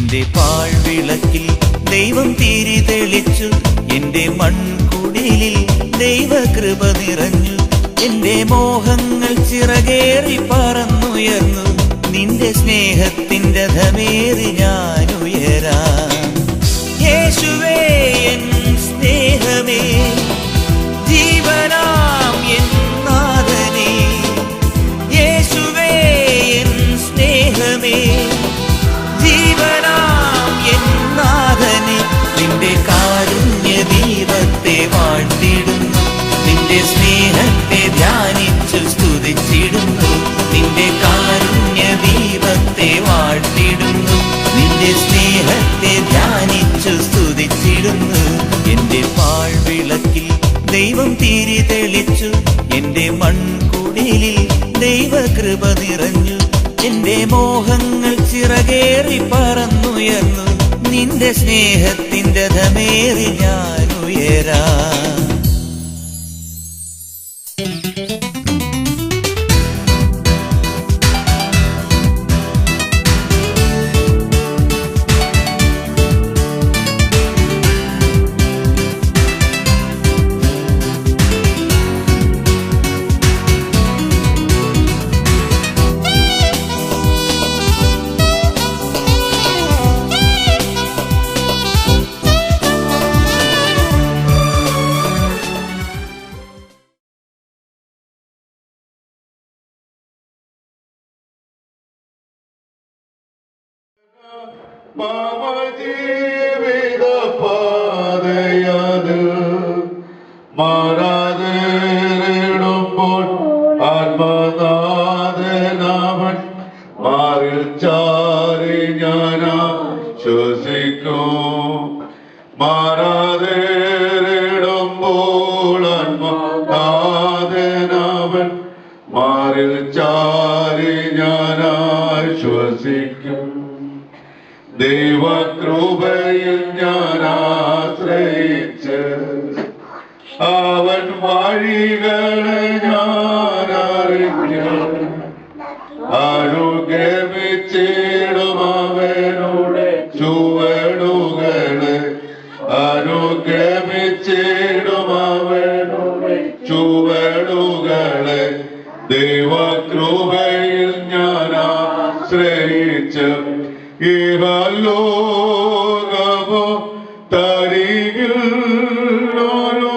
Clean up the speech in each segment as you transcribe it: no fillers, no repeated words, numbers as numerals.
എന്റെ പാഴ്വിളക്കിൽ ദൈവം തിരി തെളിച്ചു, എന്റെ മൺകുടിലിൽ ദൈവകൃപ നിറഞ്ഞു. എന്റെ മോഹങ്ങൾ ചിറകേറി പറന്നുയർന്നു, നിന്റെ സ്നേഹത്തിൻ്റെ രഥമേറി ഞാൻ ഉയരാം. യേശുവേ എൻ സ്നേഹമേ, ജീവനാം എൻ നാഥനേ. യേശുവേ എൻ സ്നേഹമേ, ജീവനാം എൻ നാഥനേ. നിന്റെ കാരുണ്യ ദീപത്തെ വാഴ്ത്തിടുന്നു, നിന്റെ സ്നേഹത്തെ ധ്യാനിച്ചു സ്തുതിച്ചിടുന്നു. നിന്റെ കാരുണ്യ ദീപത്തെ വാഴ്ത്തിടുന്നു, നിന്റെ സ്നേഹത്തെ ധ്യാനിച്ചു സ്തുതിച്ചിടുന്നു. എന്റെ പാഴ്വിളക്കിൽ ദൈവം തിരി തെളിച്ചു, എന്റെ മൺകുടിലിൽ ദൈവകൃപ നിറഞ്ഞു. എന്റെ മോഹങ്ങൾ ചിറകേറി പറന്നുയർന്നു, നിന്റെ സ്നേഹത്തിൻ്റെ രഥമേറി ഞാൻ ഉയരാം. ജീവിത പാതയത് മാറാതെടുമ്പോൾ ആത്മനാഥനവൻ മാറിൽ ചാരി ഞാൻ ശ്വസിക്കും. മാറാതെടുമ്പോൾ ആത്മനാഥനവൻ മാറിൽ ചാരി ഞാൻ ശ്വസിക്കും. ദൈവകൃപയിൽ ഞാൻ ആശ്രയിച്ച് അവൻ വഴികളെ ഞാൻ അറിഞ്ഞ് അനുഗമിച്ചിടും അവനുടെ ചുവടുകളെ. അനുഗമിച്ചിടും അവനുടെ ചുവടുകളെ. ദൈവകൃപയിൽ ഞാൻ ആശ്രയിച്ച് ഇഹലോകമോ തരികിൽ ഒരു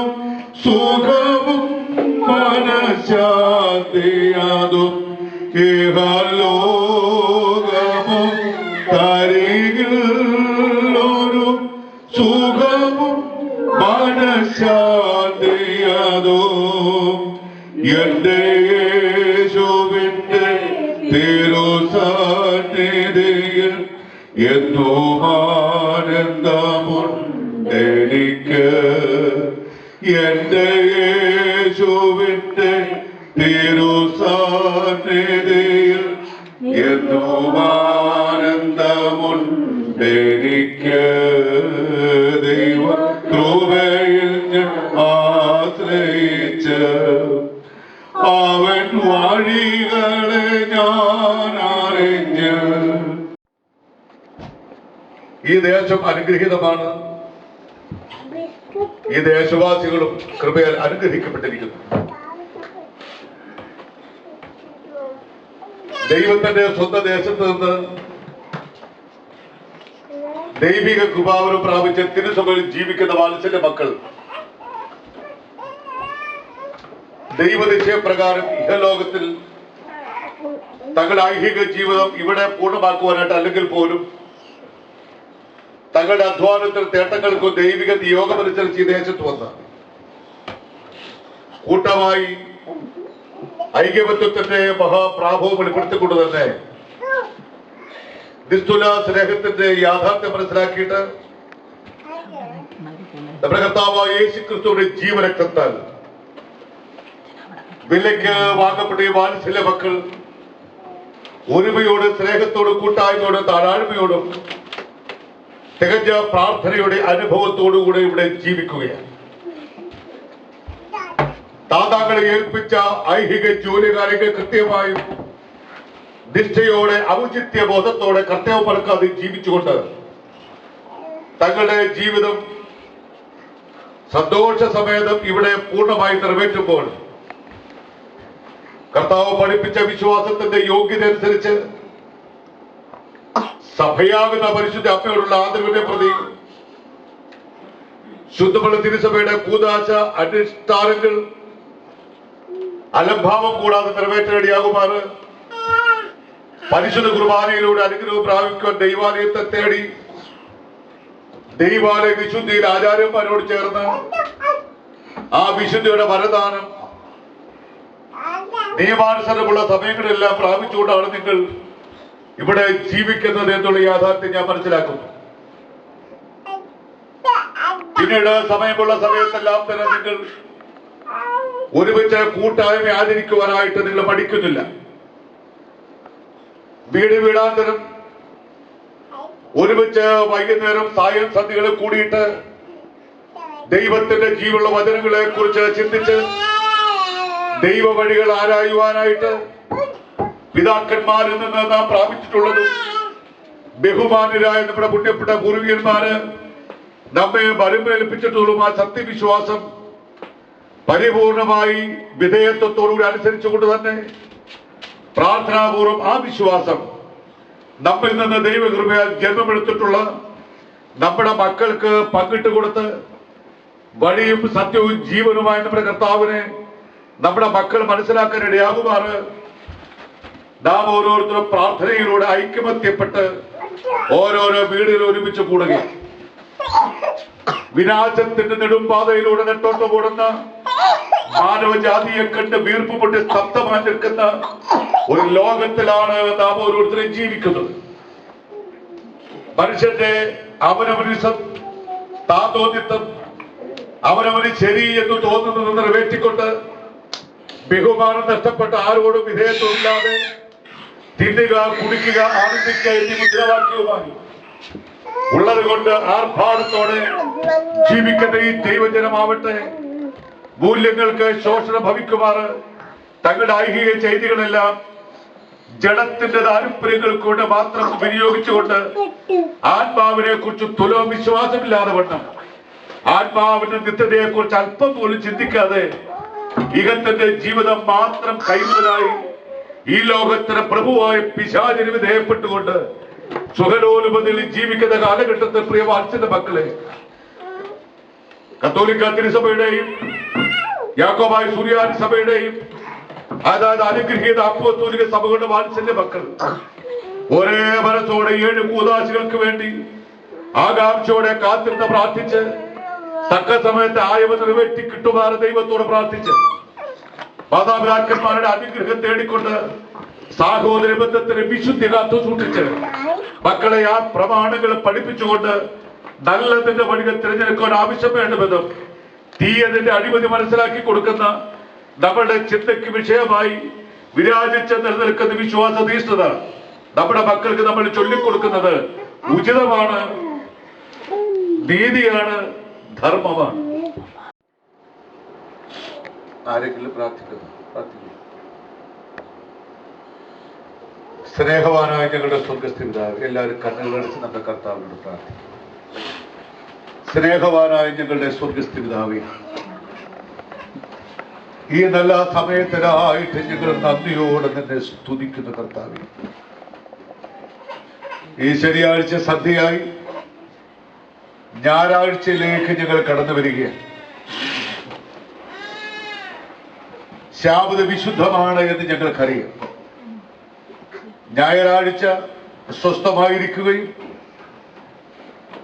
സുഖവും മനഃശാന്തിയതും. ഇഹലോകമോ തരികിൽ ഒരു സുഖവും മനഃശാന്തിയതും. എന്റെ യേശുവിന്റെ തിരുസന്നിധിയിൽ എന്നും ആനന്ദമുണ്ടെനിക്ക്. എന്റെ യേശുവിന്റെ തിരുസന്നിധിയിൽ എന്നും ആനന്ദമുണ്ടെനിക്ക്. ദൈവകൃപയിൽ ഞാൻ ആശ്രയിച്ച് അവൻ വഴികളെ ഞാൻ അറിഞ്ഞ്. ഈ ദേശം അനുഗ്രഹീതമാണ്. ഈ ദേശവാസികളും കൃപയാൽ അനുഗ്രഹിക്കപ്പെട്ടിരിക്കുന്നു. ദൈവത്തിന്റെ സ്വന്തം ദേശത്ത് നിന്ന് ദൈവിക കൃപാവരം പ്രാപിച്ച് തിരുസഭയിൽ ജീവിക്കുന്ന വാത്സല്യ മക്കൾ ദൈവനിശ്ചയപ്രകാരം ഇഹലോകത്തിൽ തങ്ങളുടെ ഐഹിക ജീവിതം ഇവിടെ പൂർണ്ണമാക്കുവാനായിട്ട് അല്ലെങ്കിൽ പോലും തങ്ങളുടെ അധ്വാനത്തിൽ തേട്ടങ്ങൾക്കും ദൈവിക നിയോഗമനുസരിച്ച് ഈ ദേശത്ത് വന്ന് കൂട്ടമായി ഐക്യബന്ധത്തിന്റെ മഹാപ്രാഭവം വെളിപ്പെടുത്തിക്കൊണ്ട് തന്നെ നിസ്തുല സ്നേഹത്തിന്റെ യാഥാർത്ഥ്യം മനസ്സിലാക്കിയിട്ട് നമ്മുടെ കർത്താവായ യേശുക്രിസ്തുവിന്റെ ജീവരക്തത്താൽ വിലയ്ക്ക് വാങ്ങപ്പെട്ട ഈ വാത്സല്യ മക്കൾ ഒരുമയോട് സ്നേഹത്തോടും കൂട്ടായ്മയോടും താഴ്മയോടും തികഞ്ഞ പ്രാർത്ഥനയുടെ അനുഭവത്തോടുകൂടെ ഇവിടെ ജീവിക്കുകയാണ്. താതാക്കളെ ഏൽപ്പിച്ച ഐഹിക ജോലികാരങ്ങൾ കൃത്യമായും നിഷ്ഠയോടെ ഔചിത്യ ബോധത്തോടെ കർത്തവ്യം പറക്കാതെ ജീവിച്ചുകൊണ്ട് തങ്ങളുടെ ജീവിതം സന്തോഷ സമേതം ഇവിടെ പൂർണ്ണമായി നിറവേറ്റുമ്പോൾ കർത്താവ് പഠിപ്പിച്ച വിശ്വാസത്തിന്റെ യോഗ്യത അനുസരിച്ച് സഭയാകുന്ന പരിശുദ്ധ അമ്മയോടുള്ള ആദരവിനെ പ്രതി ശുദ്ധമുള്ള തിരുസഭയുടെ കൂദാശ അനുഷ്ഠാനങ്ങൾ അലംഭാവം കൂടാതെ നിറവേറ്റാനിടയാകുമാറ് പരിശുദ്ധ കുർബാനയിലൂടെ അനുഗ്രഹം പ്രാപിക്കുവാൻ ദൈവാലയത്തെ തേടി ദൈവാലയ വിശുദ്ധിയിൽ ആചാര്യന്മാരോട് ചേർന്ന് ആ വിശുദ്ധിയുടെ വരദാനം നിയമാനുസരണമുള്ള സമയങ്ങളെല്ലാം പ്രാപിച്ചുകൊണ്ടാണ് നിങ്ങൾ ഇവിടെ ജീവിക്കുന്നത് എന്നുള്ള യാഥാർത്ഥ്യം ഞാൻ മനസ്സിലാക്കുന്നു. പിന്നീട് സമയമുള്ള സമയത്തെല്ലാം തന്നെ നിങ്ങൾ ഒരുമിച്ച് കൂട്ടായ്മ ആചരിക്കുവാനായിട്ട് നിങ്ങൾ മടിക്കുന്നില്ല. വീടാന്തരം ഒരുമിച്ച് വൈകുന്നേരം സായം സന്ധികളെ കൂടിയിട്ട് ദൈവത്തിന്റെ ജീവനുള്ള വചനങ്ങളെ കുറിച്ച് ചിന്തിച്ച് ദൈവ വഴികൾ ആരായുവാനായിട്ട് പിതാക്കന്മാരിൽ നിന്ന് നാം പ്രാപിച്ചിട്ടുള്ളതും ബഹുമാന്യരായ നമ്മുടെ പുണ്യപ്പെട്ട പൂർവികന്മാര് നമ്മെ ബലമേൽപ്പിച്ചിട്ടുള്ളതും ആ സത്യവിശ്വാസം പരിപൂർണമായി വിധേയത്വത്തോടുകൂടി അനുസരിച്ചുകൊണ്ട് തന്നെ പ്രാർത്ഥനാപൂർവം ആ വിശ്വാസം നമ്മിൽ നിന്ന് ദൈവകൃപയാൽ ജന്മമെടുത്തിട്ടുള്ള നമ്മുടെ മക്കൾക്ക് പങ്കിട്ട് കൊടുത്ത് വഴിയും സത്യവും ജീവനുമായ നമ്മുടെ കർത്താവിനെ നമ്മുടെ മക്കൾ മനസ്സിലാക്കാൻ ഇടയാകുമാറ് നാം ഓരോരുത്തരും പ്രാർത്ഥനയിലൂടെ ഐക്യമത്യപ്പെട്ട് ഓരോരോ വീടുകൾ ഒരുമിച്ച് കൂടുകയും വിനാശത്തിന്റെ നെടുമ്പാതയിലൂടെ നെട്ടോട്ട് കൂടുന്ന മാനവജാതിയെ കണ്ട് വീർപ്പ് പൊട്ടി സ്തബ്ധമായി നിൽക്കുന്ന ഒരു ലോകത്തിലാണ് നാം ഓരോരുത്തരും ജീവിക്കുന്നത്. മനുഷ്യന്റെ അവനവനിസം താതോന്നിത്വം അവനവന് ശരി എന്ന് തോന്നുന്നത് നിറവേറ്റിക്കൊണ്ട് ബഹുമാനം നഷ്ടപ്പെട്ട ആരോടും വിധേയത്വമില്ലാതെ തിന്നുക, കുടിക്കുക, ആനന്ദിക്കുക എന്നീ മുദ്രാവാക്യവുമായി ഉള്ളത് കൊണ്ട് ആർഭാടത്തോടെ ജീവിക്കുന്ന ഈ ദൈവജനമാവട്ടെ മൂല്യങ്ങൾക്ക് ശോഷണം ഭവിക്കുമാറ് തങ്ങളുടെ ഐഹിക ചെയ്തികളെല്ലാം ജഡത്തിന്റെ താല്പര്യങ്ങൾ കൊണ്ട് മാത്രം വിനിയോഗിച്ചുകൊണ്ട് ആത്മാവിനെ കുറിച്ച് തുലോ വിശ്വാസമില്ലാതെ വണ്ണം ആത്മാവിന്റെ നിത്യതയെ കുറിച്ച് അല്പം പോലും ചിന്തിക്കാതെ ഇഹത്തിന്റെ ജീവിതം മാത്രം കൈമുതലായി ഈ ലോകത്തിന് പ്രഭുവായ പിശാചിന് വിധേയപ്പെട്ടുകൊണ്ട് സുഖലോലുപതിൽ ജീവിക്കുന്ന കാലഘട്ടത്തിൽ പ്രിയ വാത്സല്യ മക്കളെ, കത്തോലിക്ക തിരുസഭയുടെയും യാക്കോബായ സുറിയാനി സഭയുടെയും അതായത് അനുഗ്രഹീത അപ്പോസ്തലിക സഭകളുടെ വാത്സല്യ മക്കൾ ഒരേ മനസ്സോടെ 7 കൂദാശകൾക്ക് വേണ്ടി ആകാംക്ഷയോടെ കാത്തിരുന്ന് പ്രാർത്ഥിച്ച് തക്ക സമയത്ത് ആയവ നിറവേറ്റി കിട്ടുമാറ് ദൈവത്തോട് പ്രാർത്ഥിച്ച് മാതാപിതാക്കന്മാരുടെ അനുഗ്രഹം തേടിക്കൊണ്ട് സാഹോദര ബന്ധത്തിന് വിശുദ്ധി കാത്തു സൂക്ഷിച്ച് മക്കളെ ആ പ്രമാണങ്ങൾ പഠിപ്പിച്ചുകൊണ്ട് നല്ലതിന്റെ വഴികൾ തിരഞ്ഞെടുക്കാൻ ആവശ്യം വേണ്ടുമെന്നും തീയതിന്റെ അഴിമതി മനസ്സിലാക്കി കൊടുക്കുന്ന നമ്മുടെ ചിന്തയ്ക്ക് വിഷയമായി വിരാജിച്ച് നിലനിൽക്കുന്ന വിശ്വാസതീഷ്ണത നമ്മുടെ മക്കൾക്ക് നമ്മൾ ചൊല്ലിക്കൊടുക്കുന്നത് ഉചിതമാണ്, നീതിയാണ്, ധർമ്മമാണ്. ആരെങ്കിലും പ്രാർത്ഥിക്കുന്നു? സ്നേഹവാനായ ഞങ്ങളുടെ സ്വർഗ്ഗസ്ഥ പിതാവേ, എല്ലാവരും കണ്ണുകളടച്ച് നമ്മുടെ കർത്താവിനോട് പ്രാർത്ഥിക്കും. സ്നേഹവാനായ ഞങ്ങളുടെ സ്വർഗ്ഗസ്ഥ പിതാവേ, ഈ നല്ല സമയത്തിനായിട്ട് ഞങ്ങൾ നന്ദിയോടെ നിന്നെ സ്തുതിക്കുന്ന കർത്താവേ, ഈ ശനിയാഴ്ച സന്ധ്യയായി ഞായറാഴ്ചയിലേക്ക് ഞങ്ങൾ കടന്നു വരികയാണ്. ശാബത വിശുദ്ധമാണ് എന്ന് ഞങ്ങൾക്കറിയാം. ഞായറാഴ്ച സ്വസ്ഥമായിരിക്കുകയും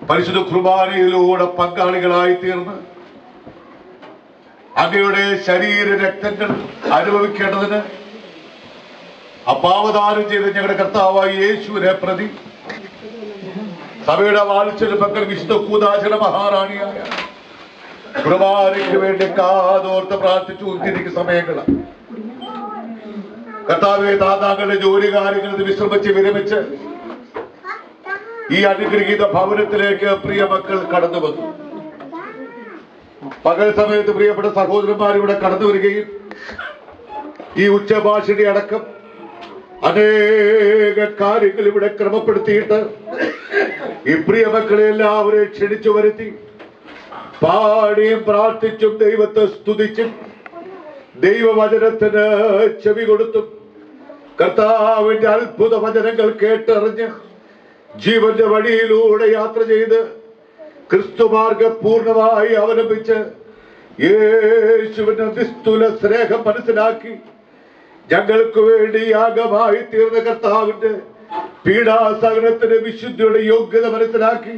പരിശുദ്ധ കുർബാനയിലൂടെ പങ്കാളികളായി തീർന്ന് അങ്ങയുടെ ശരീര രക്തങ്ങൾ അനുഭവിക്കേണ്ടതിന് അപാവദാനം ചെയ്ത് ഞങ്ങളുടെ കർത്താവായ യേശുവിനെ പ്രതി സഭയുടെ വാത്സല്യ പങ്കൽ വിശുദ്ധ കൂദാശയുടെ മഹാറാണിയായ കുർബാനയ്ക്ക് വേണ്ടി കാതോർത്ത് പ്രാർത്ഥിച്ചു ഉദ്ധിരിക്കുന്ന സമയങ്ങളാണ്. കർത്താവെ, താങ്കളുടെ ജോലി കാര്യങ്ങളിൽ വിശ്രമിച്ച് വിരമിച്ച് ഈ അനുഗ്രഹീത ഭവനത്തിലേക്ക് പ്രിയ മക്കൾ കടന്നു വന്നു. പകൽ സമയത്ത് പ്രിയപ്പെട്ട സഹോദരന്മാർ ഇവിടെ കടന്നു വരികയും ഈ ഉച്ചഭാഷയുടെ അടക്കം അനേക കാര്യങ്ങൾ ഇവിടെ ക്രമപ്പെടുത്തിയിട്ട് ഈ പ്രിയ മക്കളെ എല്ലാവരെയും ക്ഷണിച്ചു വരുത്തി പാടിയും പ്രാർത്ഥിച്ചും ദൈവത്തെ സ്തുതിച്ചും ദൈവവചനത്തിന് ചെവി കൊടുത്തും കർത്താവിന്റെ അത്ഭുത വചനങ്ങൾ കേട്ടറിഞ്ഞ് ജീവന്റെ വഴിയിലൂടെ യാത്ര ചെയ്ത് ക്രിസ്തുമാർഗം പൂർണ്ണമായി അവലംബിച്ച് യേശുവിന്റെ നിസ്തുല സ്നേഹം മനസ്സിലാക്കി ഞങ്ങൾക്ക് വേണ്ടി യാഗമായി തീർന്ന കർത്താവിന്റെ പീഡാസഹനത്തിന്റെ വിശുദ്ധിയുടെ യോഗ്യത മനസ്സിലാക്കി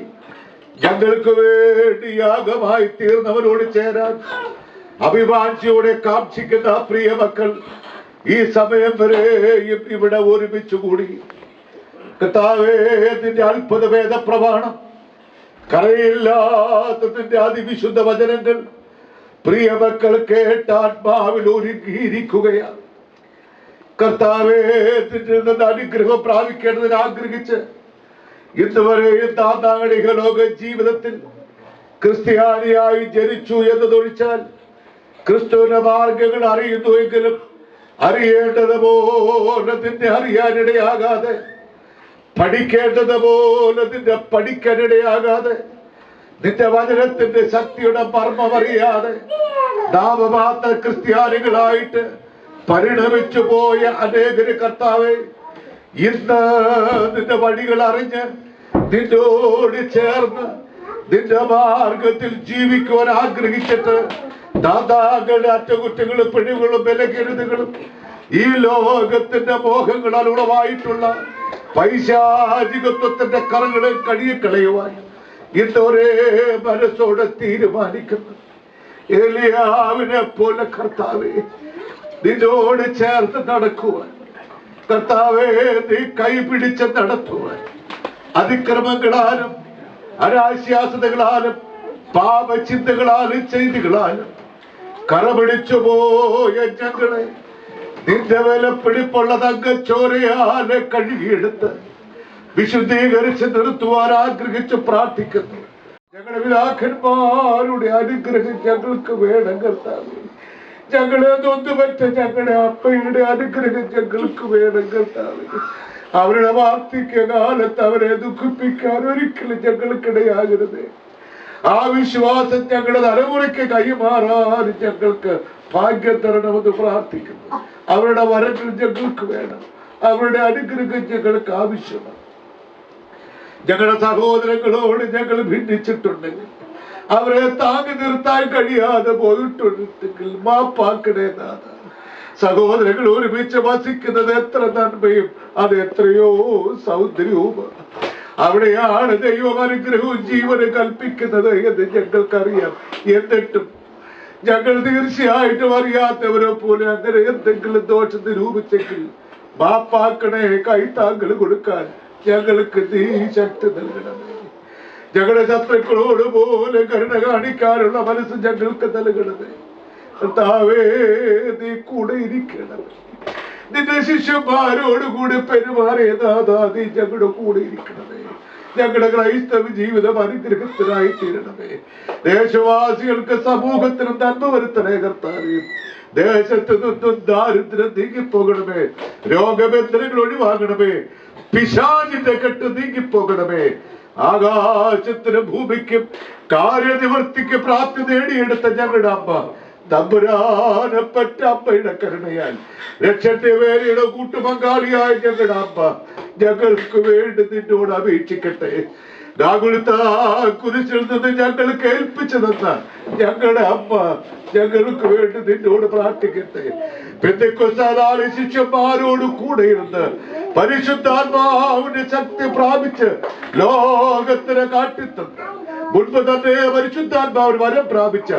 ഞങ്ങൾക്ക് വേണ്ടി യാഗമായി തീർന്നവരോട് ചേരാൻ അഭിവാഞ്ചിയോടെ കാക്ഷിക്കുന്ന പ്രിയ മക്കൾ ഈ സമയം വരെയും ഇവിടെ ഒരുമിച്ചു കൂടി. കർത്താവേ, നിന്റെ അത്ഭുത വേദ പ്രമാണം, കറയില്ലാത്ത നിന്റെ അതിവിശുദ്ധ വചനങ്ങൾ പ്രിയ മക്കൾ കേട്ട ആത്മാവിൽ ഒരുങ്ങിയിരിക്കുകയാണ്. കർത്താവേ, നിന്നിൽ നിന്ന് അനുഗ്രഹം പ്രാപിക്കേണ്ടതിന് ആഗ്രഹിച്ച് ഇന്നുവരെയും താങ്കളുടെ ലോക ജീവിതത്തിൽ ക്രിസ്ത്യാനിയായി ജനിച്ചു എന്നതൊഴിച്ചാൽ ക്രിസ്തുവിന്റെ മാർഗങ്ങൾ അറിയുന്നുവെങ്കിലും അറിയേണ്ടതുപോലെ നിന്നെ അറിയാനിടയാകാതെ, പഠിക്കേണ്ടതുപോലെ നിന്നെ പഠിക്കാനിടയാകാതെ, നിന്റെ വചനത്തിന്റെ ശക്തിയുടെ മർമ്മം അറിയാതെ നാമമാത്ര ക്രിസ്ത്യാനികളായിട്ട് പരിണമിച്ചു പോയ അനേകര് കർത്താവേ, ഇന്ന് നിന്റെ വഴികൾ അറിഞ്ഞ് നിന്നോട് ചേർന്ന് നിന്റെ മാർഗത്തിൽ ജീവിക്കുവാൻ ആഗ്രഹിച്ചിട്ട് ദാതാക്കളുടെ അറ്റകുറ്റങ്ങളും പിഴവുകളും ബലഹീനതകളും ഈ ലോകത്തിന്റെ മോഹങ്ങളാൽ ഉളവായിട്ടുള്ള പൈശാചികത്വത്തിന്റെ കറകളെ കഴുകിക്കളയുവാൻ ഇന്ന് ഒരേ മനസ്സോടെ തീരുമാനിക്കുന്നു. ഏലിയാവിനെ പോലെ കർത്താവേ, നിന്നോട് ചേർത്ത് നടക്കുവാൻ, കർത്താവേ, നീ കൈപിടിച്ച് നടത്തുവാൻ, അതിക്രമങ്ങളാലും അനാശ്വാസതകളാലും പാപചിന്തകളാലും ചെയ്തികളാലും കറപിടിച്ചു പോയ ഞങ്ങളെ നിന്റെ വിലപ്പിടിപ്പുള്ള തങ്കച്ചോരയാലെ കഴുകിയെടുത്ത് വിശുദ്ധീകരിച്ച് നിർത്തുവാൻ ആഗ്രഹിച്ച് പ്രാർത്ഥിക്കുന്നു. ഞങ്ങളുടെ പിതാക്കന്മാരുടെ അനുഗ്രഹം ഞങ്ങൾക്ക് വേണം കർത്താവേ. ഞങ്ങളെ നൊന്തുപറ്റ ഞങ്ങളുടെ അപ്പയുടെ അനുഗ്രഹം ഞങ്ങൾക്ക് വേണം കർത്താവേ. അവരുടെ വാർദ്ധക്യ കാലത്ത് അവരെ ദുഃഖിപ്പിക്കാൻ ഒരിക്കലും ഞങ്ങൾക്കിടയാകരുത്. ആ വിശ്വാസം ഞങ്ങളുടെ തലമുറയ്ക്ക് കൈമാറാൻ ഞങ്ങൾക്ക് ഭാഗ്യം തരണമെന്ന് പ്രാർത്ഥിക്കുന്നു. അവരുടെ വരങ്ങൾ ഞങ്ങൾക്ക് വേണം, അവരുടെ അനുഗ്രഹം ഞങ്ങൾക്ക് ആവശ്യമാണ്. ഞങ്ങളുടെ സഹോദരങ്ങളോട് ഞങ്ങൾ ഭിന്നിച്ചിട്ടുണ്ടെങ്കിൽ, അവരെ താങ്ങി നിർത്താൻ കഴിയാതെ പോയിട്ടുണ്ടെങ്കിൽ മാപ്പാക്കണേ നാഥ. സഹോദരങ്ങൾ ഒരുമിച്ച് വസിക്കുന്നത് എത്ര നന്മയും അത് എത്രയോ സൗന്ദര്യവും. അവിടെയാണ് ദൈവം അനുഗ്രഹവും ജീവനും കൽപ്പിക്കുന്നത് എന്ന് ഞങ്ങൾക്കറിയാം. എന്നിട്ടും ഞങ്ങൾ തീർച്ചയായിട്ടും അറിയാത്തവരെ പോലെ അങ്ങനെ എന്തെങ്കിലും ദോഷം നിരൂപിച്ചെങ്കിൽ മാപ്പാക്കണേ. കൈത്താങ്കൾ കൊടുക്കാൻ ഞങ്ങൾക്ക് നീ ശക്തി നൽകണമേ. ഞങ്ങളുടെ ശത്രുക്കളോട് പോലെ കരുണ കാണിക്കാനുള്ള മനസ്സ് ഞങ്ങൾക്ക് നൽകണമേ. കർത്താവേ, നീ കൂടെ ഇരിക്കണമേ. നിന്റെ ശിഷ്യന്മാരോട് കൂടെ പെരുമാറിയ നാഥാ, നീ ഞങ്ങളുടെ കൂടെ ഇരിക്കണമേ. ഞങ്ങളുടെ ക്രൈസ്തവ ജീവിതം അനുഗ്രഹത്തിനായി തീരണമേ. ദേശവാസികൾക്ക് സമൂഹത്തിന് നന്മ വരുത്തണേ കർത്താവേ. ദേശത്ത് നിന്നും ദാരിദ്ര്യം നീങ്ങിപ്പോകണമേ. രോഗബന്ധനങ്ങൾ ഒഴിവാകണമേ. പിശാചിന്റെ കെട്ട് നീങ്ങിപ്പോകണമേ. ആകാശത്തിനും ഭൂമിക്കും കാര്യനിവർത്തിക്ക് പ്രാപ്തി നേടിയെടുത്ത ഞങ്ങളുടെ അമ്മ തമ്പുരാനപ്പെട്ട അമ്മയുടെ കരുണയാൽ രക്ഷത്തെ വേലയുടെ കൂട്ടുപങ്കാളിയായ ഞങ്ങളുടെ അമ്മ ഞങ്ങൾക്ക് വേണ്ടി നിന്നോട് അപേക്ഷിക്കട്ടെ. ഗാഗുൽത്ത കുരിശിൽ നിന്ന് ഞങ്ങൾക്ക് ഏൽപ്പിച്ചു തന്ന ഞങ്ങളുടെ അമ്മ ഞങ്ങൾക്ക് വേണ്ടി നിന്നോട് പ്രാർത്ഥിക്കട്ടെ. പെന്തക്കോസ്താനാളിൽ ശിഷ്യന്മാരോട് കൂടെ ഇരുന്ന് പരിശുദ്ധാത്മാവിന്റെ ശക്തി പ്രാപിച്ച് ലോകത്തിന് കാട്ടിത്തന്ന മുൻപ് തന്നെ പരിശുദ്ധാത്മാവിന് വരം പ്രാപിച്ച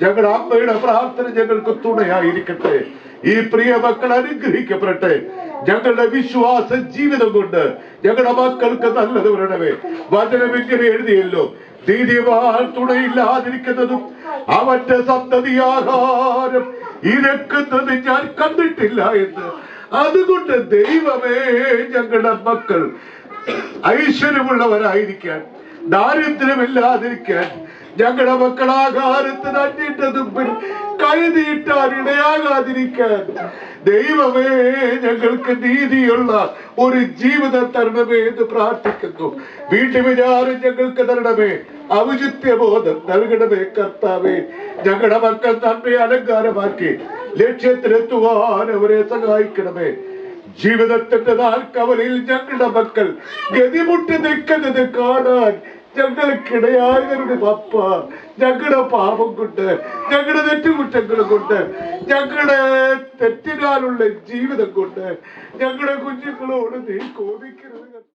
ഞങ്ങളുടെ അമ്മയുടെ പ്രാർത്ഥന ഞങ്ങൾക്ക് തുണയായിരിക്കട്ടെ. ഈ പ്രിയ മക്കൾ അനുഗ്രഹിക്കപ്പെടട്ടെ. ഞങ്ങളുടെ വിശ്വാസ ജീവിതം കൊണ്ട് ഞങ്ങളുടെ മക്കൾക്ക് നല്ലത് വരണമേ. വചനം ഇങ്ങനെ എഴുതിയല്ലോ, നീതിമാൻ തുണയില്ലാതിരിക്കുന്നതും അവന്റെ സന്തതിയാഹാരം ഇരക്കുന്നത് ഞാൻ കണ്ടിട്ടില്ല എന്ന്. അതുകൊണ്ട് ദൈവമേ, ഞങ്ങളുടെ മക്കൾ ഐശ്വര്യമുള്ളവരായിരിക്കാൻ, ദാരിദ്ര്യമില്ലാതിരിക്കാൻ, ഞങ്ങളുടെ മക്കൾ ആഹാരത്തിന് അന്യന്റെ മുമ്പിൽ കൈനീട്ടാൻ ഇടയാകാതിരിക്കാൻ ദൈവമേ ഞങ്ങൾക്ക് നീതിയുള്ള ഒരു ജീവിതം തരണമേ എന്ന് പ്രാർത്ഥിക്കുന്നു. വീട്ടുവിചാരം ഞങ്ങൾക്ക് തരണമേ, ഔചിത്യബോധം നൽകണമേ കർത്താവേ. ഞങ്ങളുടെ മക്കൾ നന്മയെ അലങ്കാരമാക്കി ലക്ഷ്യത്തിലെത്തുവാൻ അവരെ സഹായിക്കണമേ. ജീവിതത്തിന്റെ നാൽക്കവലയിൽ ഞങ്ങളുടെ മക്കൾ ഗതിമുട്ടി നിൽക്കുന്നത് കാണാൻ ഞങ്ങൾക്കിടയായവരുടെ പപ്പ, ഞങ്ങളുടെ പാപം കൊണ്ട്, ഞങ്ങളുടെ തെറ്റുകുറ്റങ്ങൾ കൊണ്ട്, ഞങ്ങളുടെ തെറ്റിനാലുള്ള ജീവിതം കൊണ്ട് ഞങ്ങളുടെ കുഞ്ഞുങ്ങളോട് നീ കോപിക്കരുത്.